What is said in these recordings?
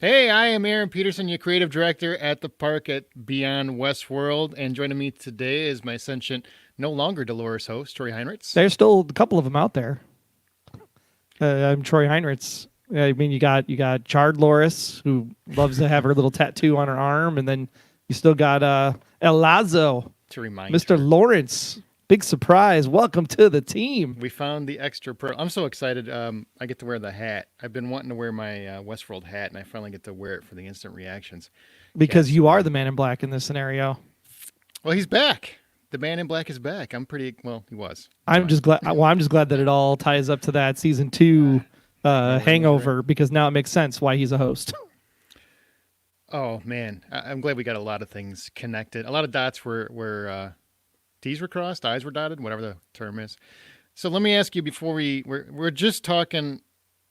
Hey, I am Aaron Peterson, your creative director at the park at Beyond Westworld. And joining me today is my sentient, no longer Dolores host, Troy Heinrichs. There's still a couple of them out there. I'm Troy Heinrichs. I mean, you got Chard Loris, who loves to have her little tattoo on her arm, and then you still got El Lazo, To remind Mr. her, Lawrence. Big surprise! Welcome to the team. we found the extra pearl. I'm so excited. I get to wear the hat. I've been wanting to wear my Westworld hat, and I finally get to wear it for the instant reactions. Because Cats, you are the man in black in this scenario. well, he's back. The man in black is back. I'm pretty, well, he was. I'm just glad. Well, I'm just glad that it all ties up to that season 2 hangover, because now it makes sense why he's a host. Oh, man. I'm glad we got a lot of things connected. A lot of dots were T's were crossed, I's were dotted, whatever the term is. So let me ask you before we're just talking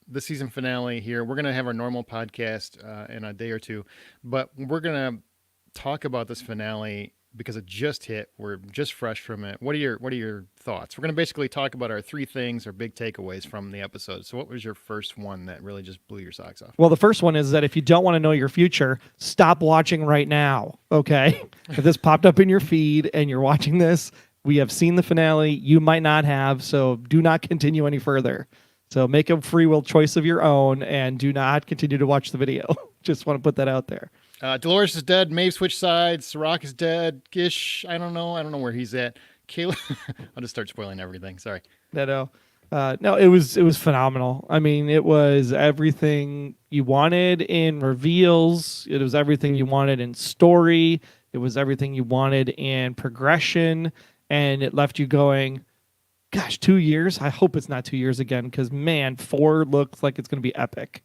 the season finale here. We're gonna have our normal podcast in a day or two, but we're gonna talk about this finale because it just hit. We're just fresh from it. What are your thoughts? We're gonna basically talk about our three things or big takeaways from the episode. So what was your first one that really just blew your socks off? Well, the first one is that if you don't want to know your future, stop watching right now. Okay. If this popped up in your feed and you're watching this, we have seen the finale. You might not have, so do not continue any further. So make a free will choice of your own and do not continue to watch the video. Just want to put that out there. Dolores is dead. Maeve switched sides. Sirach is dead. Gish, I don't know. I don't know where he's at. Kayla, I'll just start spoiling everything. Sorry. No, it was phenomenal. I mean, it was everything you wanted in reveals. It was everything you wanted in story. It was everything you wanted in progression, and it left you going, "Gosh, 2 years? I hope it's not 2 years again, because man, 4 looks like it's going to be epic."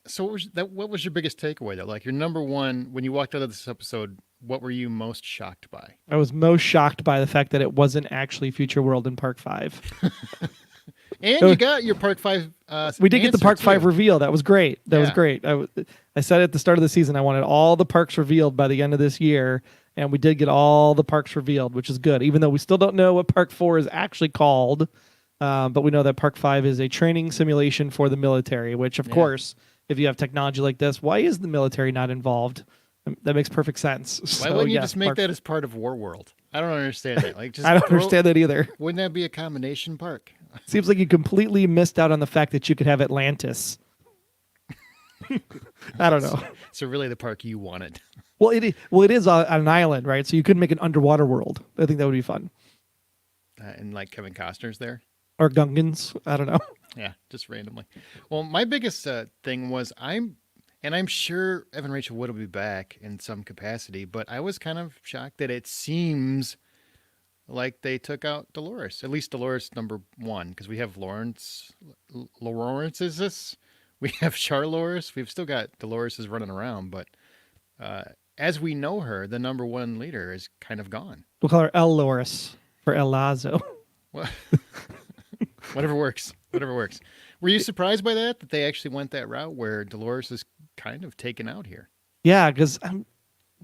So what was your biggest takeaway though? Like your number one when you walked out of this episode, what were you most shocked by? I was most shocked by the fact that it wasn't actually Future World in Park 5. And you got your Park 5 We did get the Park 5 too. reveal. That was great. That was Yeah. great. I said at the start of the season I wanted all the parks revealed by the end of this year, and we did get all the parks revealed, which is good, even though we still don't know what Park 4 is actually called. But we know that Park 5 is a training simulation for the military, which, of course, if you have technology like this, why is the military not involved? That makes perfect sense. Why wouldn't you just make that as part of War World? I don't understand that. Like, just I don't understand that either. Wouldn't that be a combination park? Seems like you completely missed out on the fact that you could have Atlantis. I don't know. So really, the park you wanted. Well, it is on an island, right? So you could make an underwater world. I think that would be fun. And like Kevin Costner's there. Or Gungans. I don't know. Yeah, just randomly. Well, my biggest thing was I'm sure Evan Rachel Wood will be back in some capacity, but I was kind of shocked that it seems like they took out Dolores, at least Dolores number one, because we have Lawrence is this? We have Charloris. We've still got Dolores is running around, but as we know her, the number one leader is kind of gone. We'll call her El Loris for El Lazo. Well, whatever works. Whatever works. Were you surprised by that they actually went that route where Dolores is kind of taken out here? Yeah, because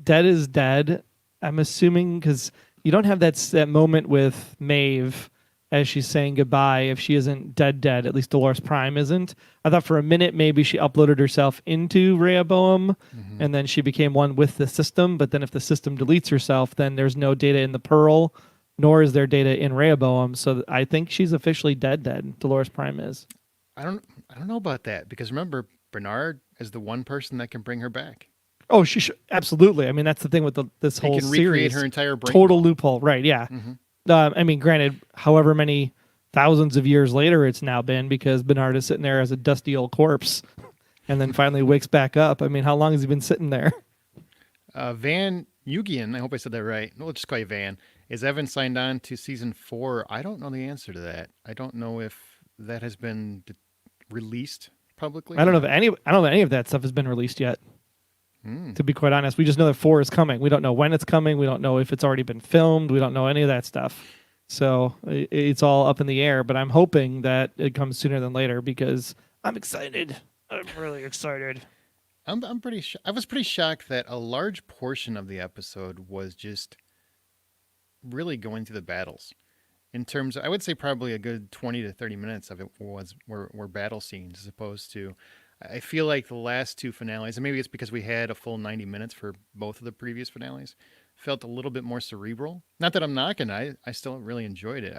dead is dead. I'm assuming because you don't have that moment with Maeve as she's saying goodbye if she isn't dead, at least Dolores Prime isn't. I thought for a minute maybe she uploaded herself into Rehoboam and then she became one with the system. But then if the system deletes herself, then there's no data in the Pearl, nor is there data in Rehoboam. So I think she's officially dead. Dolores Prime is. I don't know about that because remember Bernard is the one person that can bring her back. Oh, she should absolutely. I mean, that's the thing with this He whole can recreate series. her entire brain. Total loophole, right? Yeah. I mean, granted, however many thousands of years later it's now been, because Bernard is sitting there as a dusty old corpse, and then finally wakes back up. I mean, how long has he been sitting there? Van Eugian, I hope I said that right. No, let's just call you Van. Is Evan signed on to season 4? I don't know the answer to that. I don't know if that has been released publicly. I don't know if any of that stuff has been released yet. To be quite honest, we just know that 4 is coming. We don't know when it's coming. We don't know if it's already been filmed. We don't know any of that stuff. So it's all up in the air. But I'm hoping that it comes sooner than later because I'm excited. I'm really excited. I'm pretty. I was pretty shocked that a large portion of the episode was just really going through the battles. In terms of, I would say probably a good 20 to 30 minutes of it were battle scenes as opposed to I feel like the last two finales, and maybe it's because we had a full 90 minutes for both of the previous finales, felt a little bit more cerebral. Not that I'm knocking, I still really enjoyed it.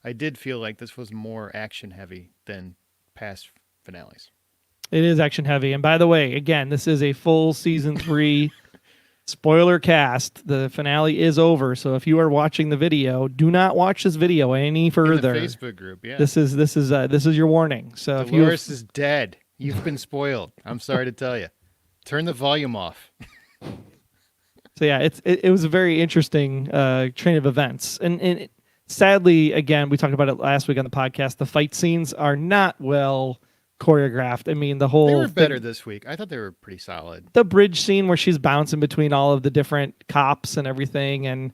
I did feel like this was more action heavy than past finales. It is action heavy. And by the way, again, this is a full season 3 spoiler cast. The finale is over. So if you are watching the video, do not watch this video any further. In the Facebook group, yeah. This is your warning. So Dolores is dead. You've been spoiled. I'm sorry to tell you. Turn the volume off. So yeah, it was a very interesting train of events, and sadly, again, we talked about it last week on the podcast. The fight scenes are not well choreographed. I mean, the whole They were better this week. I thought they were pretty solid. The bridge scene where she's bouncing between all of the different cops and everything, and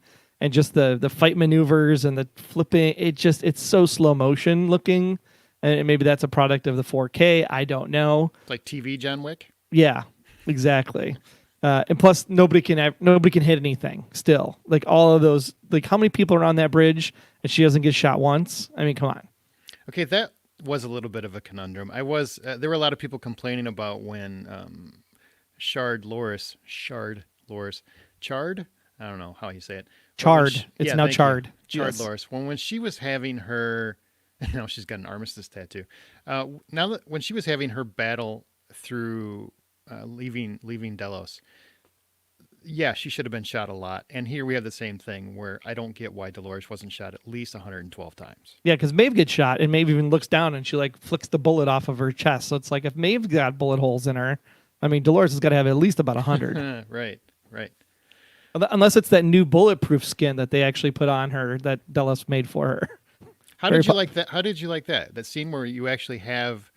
just the fight maneuvers and the flipping. It's so slow motion looking, and maybe that's a product of the 4K. I don't know. It's like TV John Wick. Yeah, exactly. And plus, nobody can hit anything. Still, like all of those, like how many people are on that bridge and she doesn't get shot once? I mean, come on. Okay, that was a little bit of a conundrum. There were a lot of people complaining about when Chard Loris, Chard? I don't know how you say it. Chard. It's now thank you. Chard. Chard Yes. Loris. When she was having her, now she's got an armistice tattoo. Now that when she was having her battle through leaving Delos, yeah, she should have been shot a lot. And here we have the same thing where I don't get why Dolores wasn't shot at least 112 times. Yeah, because Maeve gets shot, and Maeve even looks down and she like flicks the bullet off of her chest. So it's like if Maeve's got bullet holes in her, I mean, Dolores has got to have at least about 100. Right. Unless it's that new bulletproof skin that they actually put on her that Delos made for her. How did you like that? How did you like that? That scene where you actually have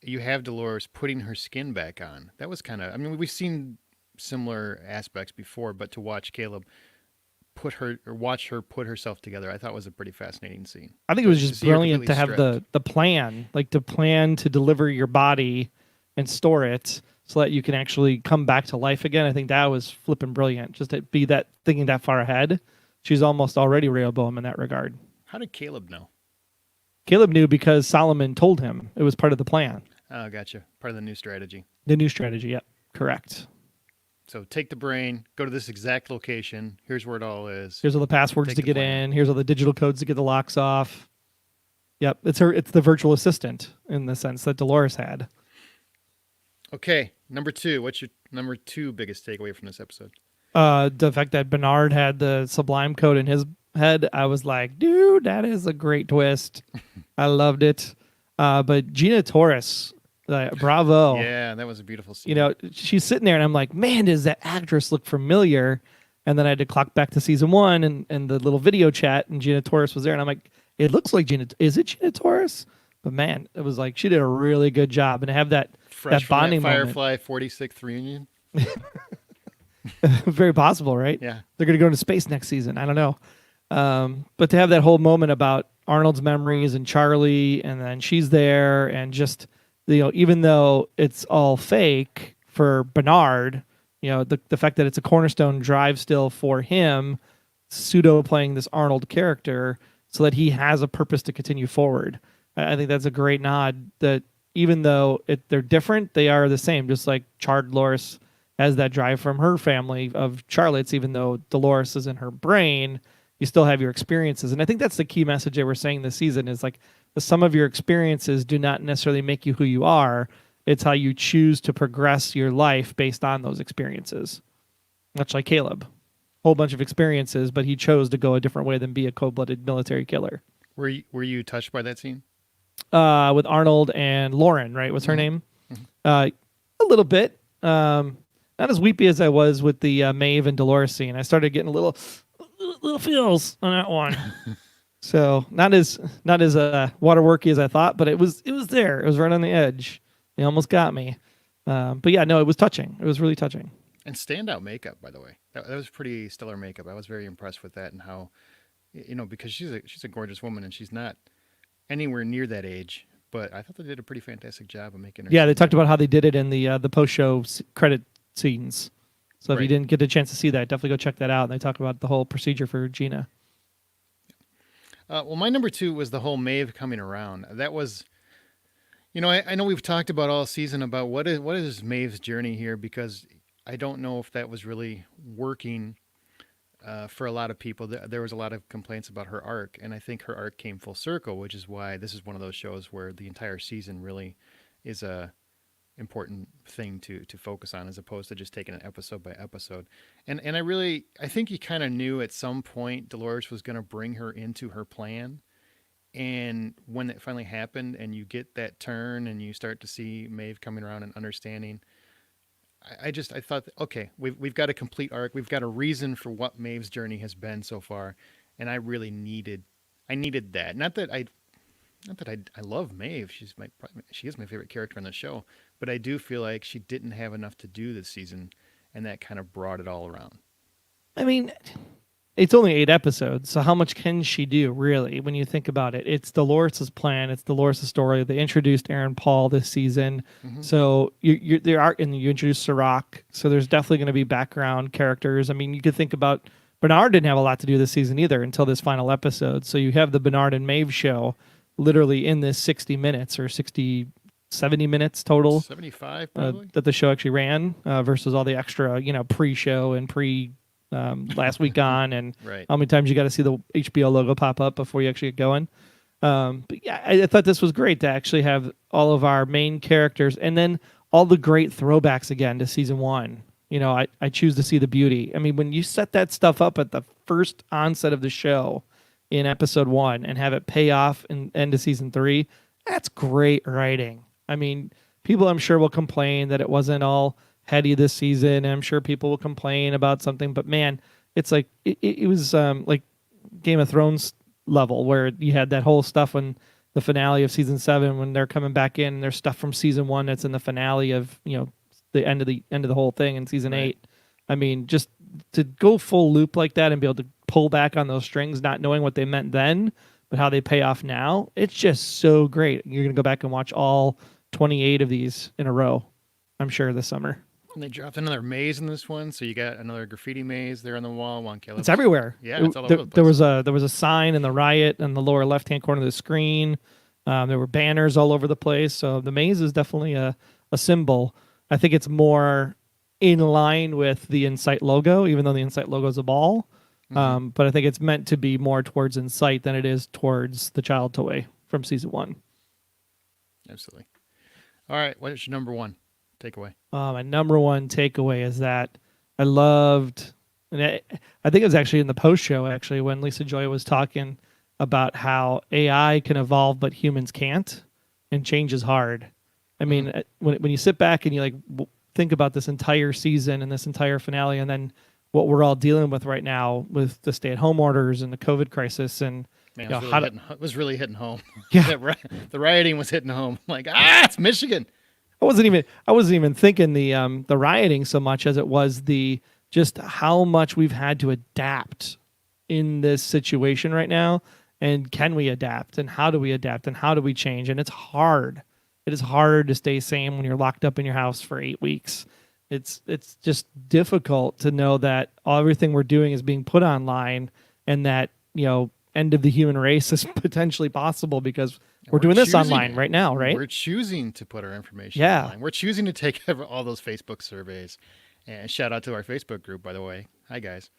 Dolores putting her skin back on. That was kind of, I mean, we've seen similar aspects before, but to watch Caleb watch her put herself together, I thought was a pretty fascinating scene. I think it was just see her brilliant to completely have the plan, like to plan to deliver your body and store it so that you can actually come back to life again. I think that was flipping brilliant. Just to be that thinking that far ahead. She's almost already Rehoboam in that regard. How did Caleb know? Caleb knew because Solomon told him it was part of the plan. Oh, gotcha. Part of the new strategy. The new strategy, yep. Correct. So take the brain, go to this exact location. Here's where it all is. Here's all the passwords Take to the get plan. in. Here's all the digital codes to get the locks off. Yep, it's the virtual assistant in the sense that Dolores had. Okay, number 2. What's your number 2 biggest takeaway from this episode? The fact that Bernard had the Sublime code in his head, I was like, dude, that is a great twist. I loved it. But Gina Torres, bravo. Yeah, that was a beautiful scene. You know, she's sitting there and I'm like, man, does that actress look familiar? And then I had to clock back to season 1 and the little video chat, and Gina Torres was there. And I'm like, it looks like is it Gina Torres? But man, it was like she did a really good job. And to have that Fresh from bonding that moment. Firefly 46th reunion. Very possible, right? Yeah. They're going to go into space next season. I don't know. But to have that whole moment about Arnold's memories and Charlie, and then she's there, and just, you know, even though it's all fake for Bernard, you know, the fact that it's a cornerstone drive still for him, pseudo playing this Arnold character so that he has a purpose to continue forward. I think that's a great nod that even though they're different, they are the same. Just like Chard Loris has that drive from her family of Charlotte's, even though Dolores is in her brain, you still have your experiences. And I think that's the key message they were saying this season is like the sum of your experiences do not necessarily make you who you are. It's how you choose to progress your life based on those experiences. Much like Caleb. Whole bunch of experiences, but he chose to go a different way than be a cold-blooded military killer. Were you touched by that scene? With Arnold and Lauren, right? What's her name? A little bit. Not as weepy as I was with the Maeve and Dolores scene. I started getting a little feels on that one. So not as waterworky as I thought, but it was there. It was right on the edge. It almost got me. But yeah, no, it was touching. It was really touching. And standout makeup, by the way. That was pretty stellar makeup. I was very impressed with that and how, you know, because she's a gorgeous woman and she's not anywhere near that age. But I thought they did a pretty fantastic job of making her. Yeah, they talked about how they did it in the post-show credit scenes. So if you Right. didn't get a chance to see that, definitely go check that out. And they talk about the whole procedure for Gina. Well, my number 2 was the whole Maeve coming around. That was, I know we've talked about all season about what is Maeve's journey here, because I don't know if that was really working for a lot of people. There was a lot of complaints about her arc, and I think her arc came full circle, which is why this is one of those shows where the entire season really is a important thing to focus on, as opposed to just taking it episode by episode. And I think you kind of knew at some point Dolores was going to bring her into her plan. And when it finally happened, and you get that turn, and you start to see Maeve coming around and understanding, I thought, okay, we've got a complete arc. We've got a reason for what Maeve's journey has been so far, and I needed that. Not that I love Maeve. She is my favorite character on the show, but I do feel like she didn't have enough to do this season, and that kind of brought it all around. I mean, it's only 8 episodes, so how much can she do, really, when you think about it? It's Dolores' plan. It's Dolores' story. They introduced Aaron Paul this season. Mm-hmm. So and you introduced Sirach, so there's definitely going to be background characters. I mean, you could think about Bernard didn't have a lot to do this season either until this final episode. So you have the Bernard and Maeve show literally in this 60 minutes or 70 minutes total 75 probably. that the show actually ran versus all the extra, pre-show and last week on, and Right. how many times you got to see the HBO logo pop up before you actually get going. But yeah, I thought this was great to actually have all of our main characters and then all the great throwbacks again to season 1. I choose to see the beauty. I mean, when you set that stuff up at the first onset of the show in episode 1 and have it pay off in end of season 3, that's great writing. I mean, people I'm sure will complain that it wasn't all heady this season, and I'm sure people will complain about something, but man, it's like it was like Game of Thrones level, where you had that whole stuff when the finale of season 7, when they're coming back in, and there's stuff from season 1 that's in the finale of the end of the whole thing in season 8. I mean, just to go full loop like that and be able to pull back on those strings, not knowing what they meant then, but how they pay off now, it's just so great. You're gonna go back and watch all 28 of these in a row, I'm sure, this summer. And they dropped another maze in this one, so you got another graffiti maze there on the wall. One Caleb. It's everywhere. Yeah, it's all over the place. There was a sign in the riot in the lower left hand corner of the screen. There were banners all over the place. So the maze is definitely a symbol. I think it's more in line with the Insight logo, even though the Insight logo is a ball. Mm-hmm. But I think it's meant to be more towards Insight than it is towards the child toy from season 1. Absolutely. All right, what is your number 1 takeaway? My number 1 takeaway is that I loved, and I think it was actually in the post show, actually, when Lisa Joy was talking about how AI can evolve, but humans can't, and change is hard. I mean, when you sit back and you think about this entire season and this entire finale, and then what we're all dealing with right now with the stay-at-home orders and the COVID crisis, and Man, it was really hitting home. Yeah. The rioting was hitting home. Like, it's Michigan. I wasn't even thinking the rioting so much as it was the just how much we've had to adapt in this situation right now, and can we adapt, and how do we adapt, and how do we change? And it's hard. It is hard to stay sane when you're locked up in your house for 8 weeks. It's just difficult to know that everything we're doing is being put online, and that end of the human race is potentially possible because we're doing this online right now, right? We're choosing to put our information Yeah. online. We're choosing to take all those Facebook surveys. And shout out to our Facebook group, by the way. Hi, guys.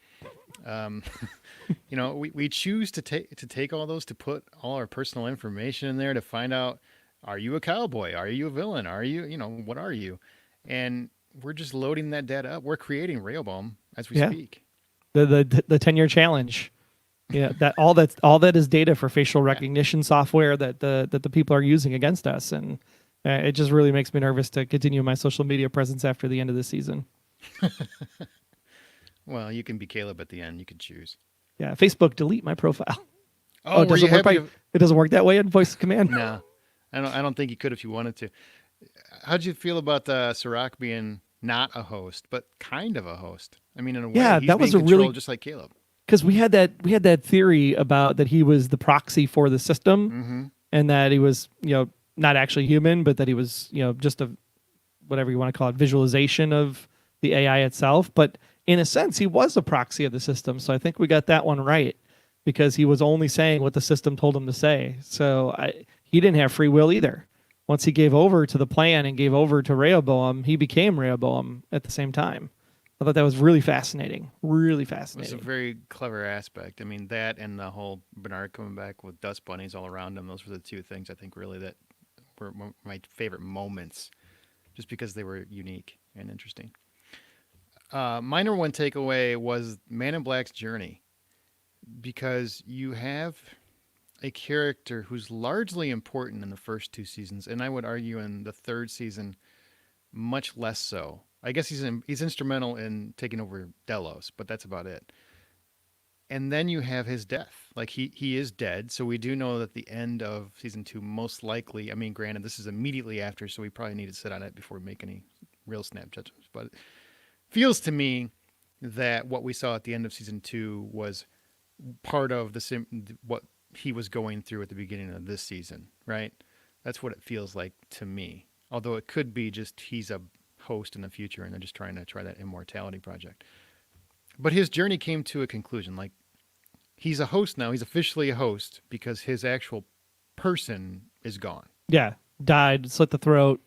We choose to take all those, to put all our personal information in there to find out, are you a cowboy? Are you a villain? Are you, what are you? And we're just loading that data up. We're creating Railbomb as we speak. The 10-year challenge. Yeah, all that is data for facial recognition software that the people are using against us, and it just really makes me nervous to continue my social media presence after the end of the season. Well, you can be Caleb at the end. You can choose. Yeah, Facebook, delete my profile. Oh, it doesn't work. It doesn't work that way in voice command. No, I don't think you could if you wanted to. How'd you feel about Sirach being not a host, but kind of a host? I mean, in a way, he's that was being a really, just like Caleb. Because we had that theory about that he was the proxy for the system, Mm-hmm. and that he was not actually human, but that he was just a whatever you want to call it, visualization of the AI itself. But in a sense, he was a proxy of the system. So I think we got that one right, because he was only saying what the system told him to say. So he didn't have free will either. once he gave over to the plan and gave over to Rehoboam, he became Rehoboam at the same time. I thought that was really fascinating. Really It was a fascinating. very clever aspect. I mean, that and the whole Bernard coming back with dust bunnies all around him, those were the two things I think really that were my favorite moments just because they were unique and interesting. My number one takeaway was Man in Black's journey because you have a character who's largely important in the first two seasons, and I would argue in the third season, much less so. I guess he's instrumental in taking over Delos, but that's about it. And then you have his death. Like he is dead, so we do know that the end of season two most likely. I mean, granted, this is immediately after, so we probably need to sit on it before we make any real snap judgments. But it feels to me that what we saw at the end of season two was part of what he was going through at the beginning of this season, right? That's what it feels like to me. Although it could be just he's a host in the future and they're just trying to try that immortality project. But his journey came to a conclusion. Like he's a host now. He's officially a host because his actual person is gone. Yeah, died, slit the throat.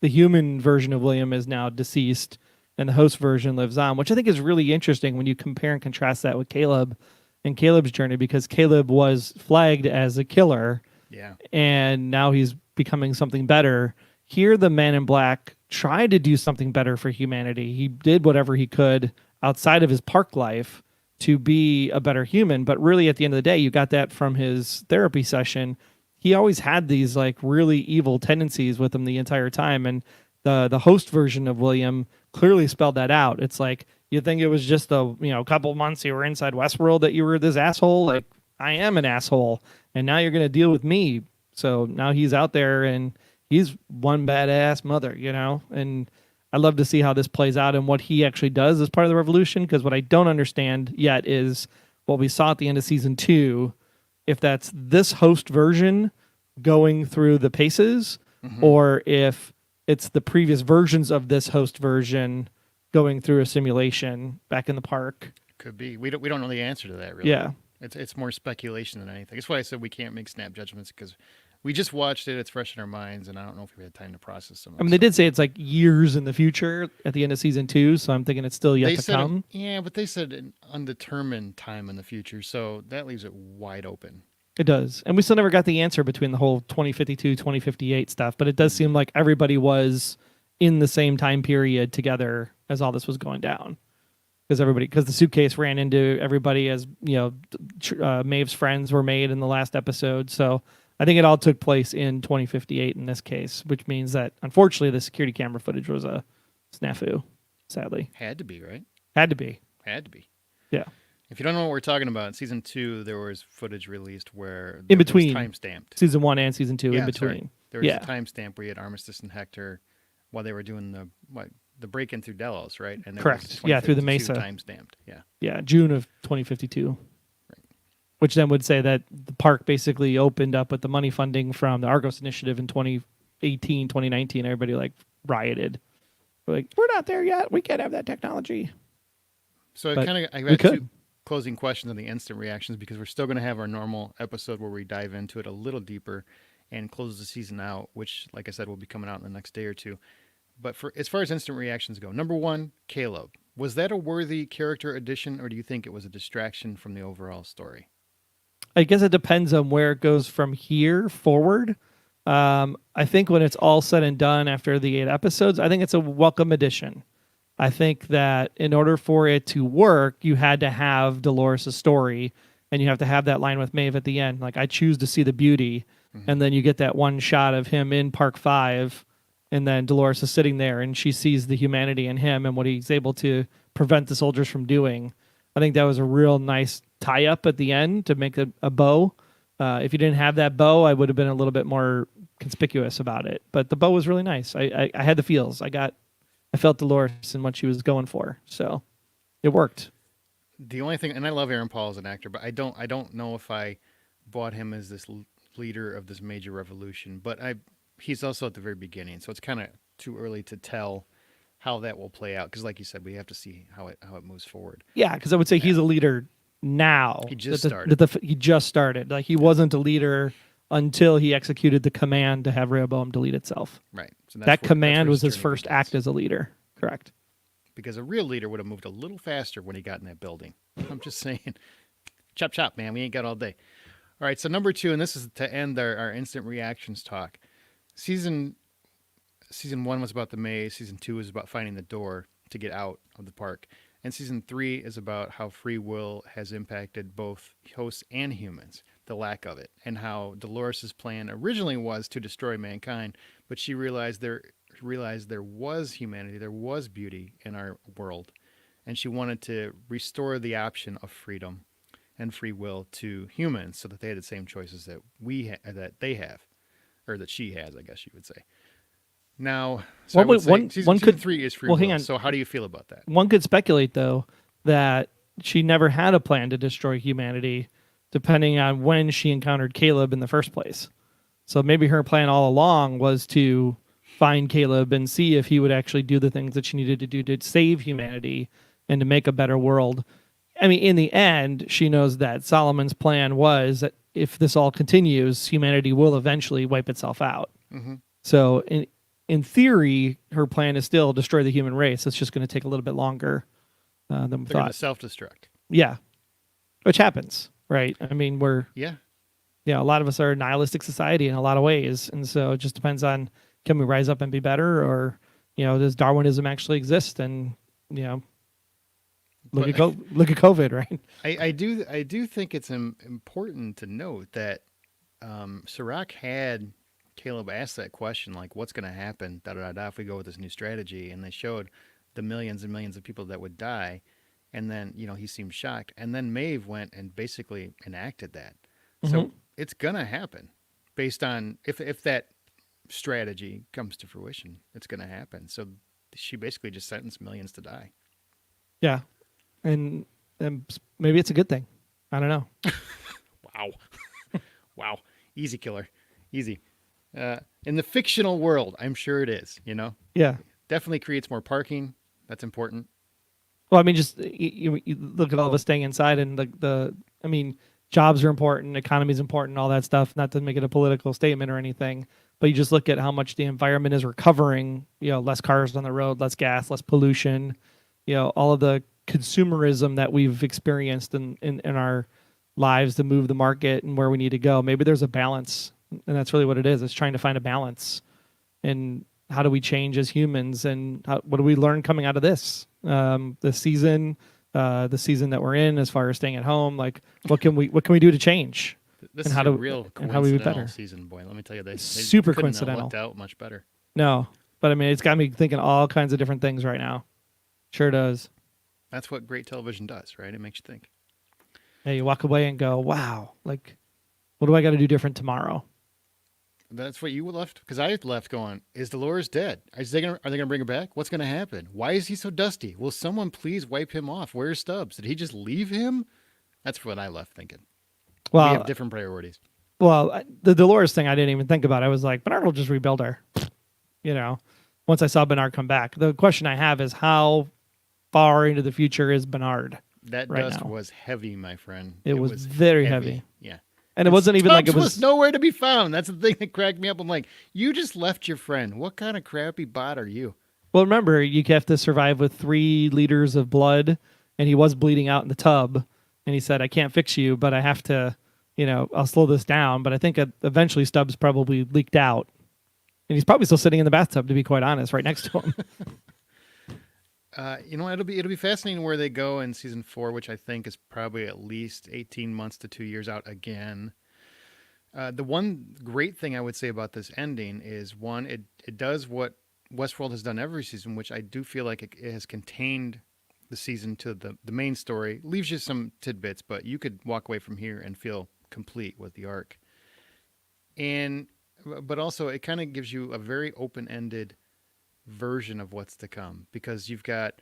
The human version of William is now deceased, and the host version lives on, which I think is really interesting when you compare and contrast that with Caleb and Caleb's journey, because Caleb was flagged as a killer, Yeah. and now he's becoming something better. Here, the Man in Black tried to do something better for humanity. He did whatever he could outside of his park life to be a better human. But really, at the end of the day, you got that from his therapy session. He always had these like really evil tendencies with him the entire time. And the host version of William clearly spelled that out. It's like, you think it was just a couple months you were inside Westworld that you were this asshole? Like, I am an asshole. And now you're going to deal with me. So now he's out there and he's one badass mother. And I love to see how this plays out and what he actually does as part of the revolution. Because what I don't understand yet is what we saw at the end of season 2, if that's this host version going through the paces, or if it's the previous versions of this host version going through a simulation back in the park. Could be. We don't know the answer to that really. Yeah. It's more speculation than anything. That's why I said we can't make snap judgments because we just watched it. It's fresh in our minds, and I don't know if we had time to process some of I mean, it. they did say it's like years in the future at the end of season 2, so I'm thinking it's still yet They to said, come. yeah, but they said an undetermined time in the future, so that leaves it wide open. It does. And we still never got the answer between the whole 2052, 2058 stuff, but it does seem like everybody was in the same time period together as all this was going down. Because the suitcase ran into everybody as, Maeve's friends were made in the last episode. So I think it all took place in 2058 in this case, which means that unfortunately the security camera footage was a snafu, sadly. Had to be, right? Had to be. Had to be. Yeah. If you don't know what we're talking about, in season 2, there was footage released where In between. time stamped. Season 1 and season 2 in between. Sorry. There was a timestamp where you had Armistice and Hector while they were doing the break in through Delos, right? And there Correct. was Yeah, through the 2052 Mesa. time stamped. Yeah. Yeah, June of 2052. Right. Which then would say that the park basically opened up with the money funding from the Argos Initiative in 2018, 2019. Everybody like rioted. We're like, we're not there yet. We can't have that technology. So But I we got could. two closing questions on the instant reactions because we're still going to have our normal episode where we dive into it a little deeper and close the season out, which, like I said, will be coming out in the next day or two. But as far as instant reactions go, number one, Caleb. Was that a worthy character addition, or do you think it was a distraction from the overall story? I guess it depends on where it goes from here forward. I think when it's all said and done after the 8 episodes, I think it's a welcome addition. I think that in order for it to work, you had to have Dolores' story, and you have to have that line with Maeve at the end. Like, I choose to see the beauty, and then you get that one shot of him in Park 5, and then Dolores is sitting there, and she sees the humanity in him and what he's able to prevent the soldiers from doing. I think that was a real nice tie-up at the end to make a bow. If you didn't have that bow, I would have been a little bit more conspicuous about it. But the bow was really nice. I had the feels. I felt Dolores and what she was going for. So it worked. The only thing, and I love Aaron Paul as an actor, but I don't know if I bought him as this leader of this major revolution. But he's also at the very beginning, so it's kind of too early to tell how that will play out. Because, like you said, we have to see how it moves forward. Yeah, because I would say he's a leader now. He just started. He just started. Like, he wasn't a leader until he executed the command to have Rehoboam delete itself. Right. So That that's command where was his journey first begins. act as a leader. Correct. Because a real leader would have moved a little faster when he got in that building. I'm just saying. Chop, chop, man. We ain't got all day. All right. So number 2, and this is to end our instant reactions talk. Season 1 was about the maze. Season 2 is about finding the door to get out of the park. And season 3 is about how free will has impacted both hosts and humans, the lack of it, and how Dolores' plan originally was to destroy mankind, but she realized there was humanity, there was beauty in our world, and she wanted to restore the option of freedom and free will to humans so that they had the same choices that that they have, or that she has, I guess you would say. Now, so I would say season 3 is free will. Hang on. So how do you feel about that? One could speculate, though, that she never had a plan to destroy humanity, depending on when she encountered Caleb in the first place. So maybe her plan all along was to find Caleb and see if he would actually do the things that she needed to do to save humanity and to make a better world. I mean, in the end, she knows that Solomon's plan was that if this all continues, humanity will eventually wipe itself out. Mm-hmm. So in theory, her plan is still destroy the human race. It's just going to take a little bit longer than we They're going thought. to self-destruct. Yeah, which happens, right? I mean, yeah, a lot of us are a nihilistic society in a lot of ways, and so it just depends on can we rise up and be better, or does Darwinism actually exist? And look at COVID, right? I do think it's important to note that Sirach had Caleb asked that question, like, what's going to happen, if we go with this new strategy? And they showed the millions and millions of people that would die. And then, he seemed shocked. And then Maeve went and basically enacted that. Mm-hmm. So it's going to happen based on, if that strategy comes to fruition, it's going to happen. So she basically just sentenced millions to die. Yeah. And maybe it's a good thing. I don't know. Wow. Wow. Easy, killer. Easy. In the fictional world, I'm sure it is, Yeah. Definitely creates more parking. That's important. Well, I mean, just you look at all of us staying inside, and jobs are important, economy is important, all that stuff. Not to make it a political statement or anything, but you just look at how much the environment is recovering. Less cars on the road, less gas, less pollution. All of the consumerism that we've experienced in our lives to move the market and where we need to go. Maybe there's a balance. And that's really what it is. It's trying to find a balance. And how do we change as humans? And what do we learn coming out of this? The season that we're in, as far as staying at home, like what can we do to change? This is a real coincidental season, boy. Let me tell you, they super couldn't coincidental. have looked out much better. No, but I mean, it's got me thinking all kinds of different things right now. Sure does. That's what great television does, right? It makes you think. Hey, you walk away and go, wow, like, what do I got to do different tomorrow? That's what you left? Because I left going, is Dolores dead? Are they gonna bring her back? What's gonna happen? Why is he so dusty? Will someone please wipe him off? Where's Stubbs? Did he just leave him? That's what I left thinking. Well, we have different priorities. Well, the Dolores thing I didn't even think about. I was like, Bernard will just rebuild her. Once I saw Bernard come back. The question I have is how far into the future is Bernard? That right dust now? Was heavy, my friend. It was very heavy. Yeah. And it wasn't even like it was nowhere to be found. That's the thing that cracked me up. I'm like, you just left your friend. What kind of crappy bot are you? Well, remember, you have to survive with 3 liters of blood, and he was bleeding out in the tub. And he said, I can't fix you, but I have to, I'll slow this down. But I think eventually Stubbs probably leaked out. And he's probably still sitting in the bathtub, to be quite honest, right next to him. It'll be fascinating where they go in season 4, which I think is probably at least 18 months to 2 years out again. The one great thing I would say about this ending is, one, it does what Westworld has done every season, which I do feel like it has contained the season to the main story. Leaves you some tidbits, but you could walk away from here and feel complete with the arc. But also it kind of gives you a very open-ended version of what's to come, because you've got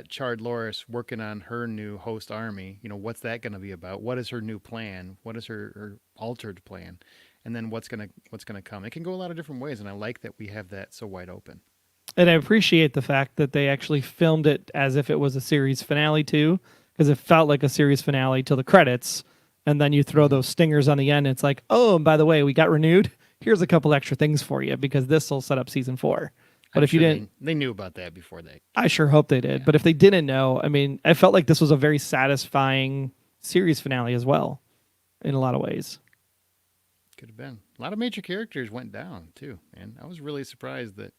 Chard Loris working on her new host army. What's that going to be about? What is her new plan? What is her altered plan? And then what's going to come? It can go a lot of different ways, and I like that we have that so wide open. And I appreciate the fact that they actually filmed it as if it was a series finale too, because it felt like a series finale till the credits, and then you throw those stingers on the end. It's like, oh, and by the way, we got renewed. Here's a couple extra things for you because this will set up season 4. But I'm if you sure didn't, they knew about that before they. I sure hope they did. Yeah. But if they didn't know, I mean, I felt like this was a very satisfying series finale as well, in a lot of ways. Could have been. A lot of major characters went down too, man. I was really surprised that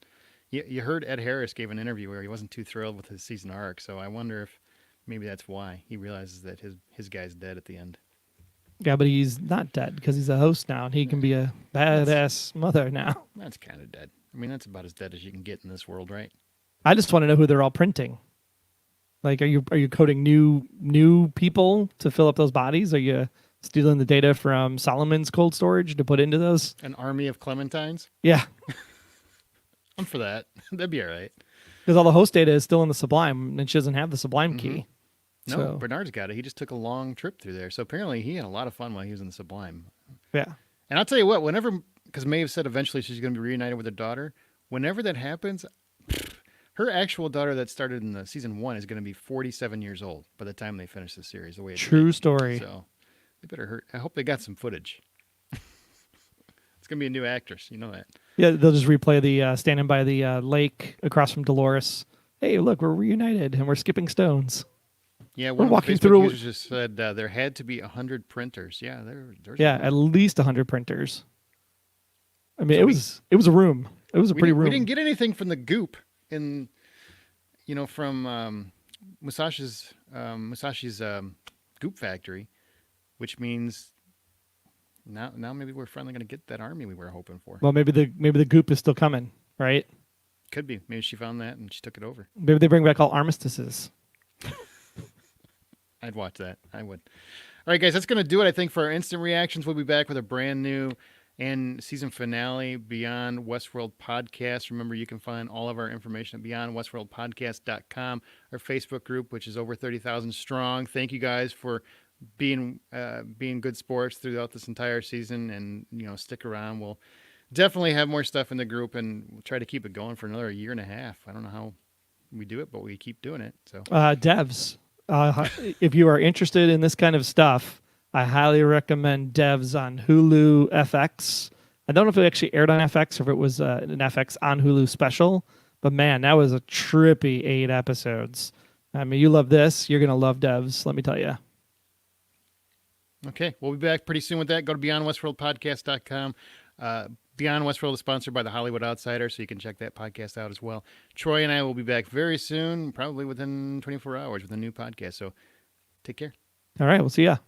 you heard Ed Harris gave an interview where he wasn't too thrilled with his season arc. So I wonder if maybe that's why he realizes that his guy's dead at the end. Yeah, but he's not dead because he's a host now, and he can be a badass mother now. That's kind of dead. I mean, that's about as dead as you can get in this world, right? I just want to know who they're all printing. Like, are you coding new people to fill up those bodies? Are you stealing the data from Solomon's cold storage to put into those? An army of Clementines? Yeah, I'm for that. That'd be all right. because all the host data is still in the Sublime, and she doesn't have the Sublime key. No, So, Bernard's got it. He just took a long trip through there. So apparently he had a lot of fun while he was in the Sublime. yeah. And I'll tell you what, whenever, because Maeve said eventually she's going to be reunited with her daughter, whenever that happens, her actual daughter that started in the season 1 is going to be 47 years old by the time they finish the series. The way it's True written. story. So they better hurt. I hope they got some footage. It's going to be a new actress. You know that. Yeah, they'll just replay the standing by the lake across from Dolores. Hey, look, we're reunited, and we're skipping stones. Yeah, We're one walking of the Facebook through- users just said there had to be 100 printers. Yeah, there's Yeah, at least 100 printers. I mean, it was a room. It was a pretty room. We didn't get anything from the goop in, from Musashi's goop factory, which means now maybe we're finally going to get that army we were hoping for. Well, maybe the goop is still coming, right? Could be. Maybe she found that and she took it over. Maybe they bring back all armistices. I'd watch that. I would. All right, guys, that's going to do it, I think, for our instant reactions. We'll be back with a brand new and season finale Beyond Westworld podcast. Remember, you can find all of our information at beyondwestworldpodcast.com, our Facebook group, which is over 30,000 strong. Thank you guys for being good sports throughout this entire season, and stick around. We'll definitely have more stuff in the group, and we'll try to keep it going for another year and a half. I don't know how we do it, but we keep doing it. So Devs, if you are interested in this kind of stuff, I highly recommend Devs on Hulu FX. I don't know if it actually aired on FX or if it was an FX on Hulu special, but man, that was a trippy 8 episodes. I mean, you love this, you're going to love Devs, let me tell you. Okay, we'll be back pretty soon with that. Go to beyondwestworldpodcast.com. Beyond Westworld is sponsored by the Hollywood Outsider, so you can check that podcast out as well. Troy and I will be back very soon, probably within 24 hours with a new podcast. So take care. All right, we'll see ya.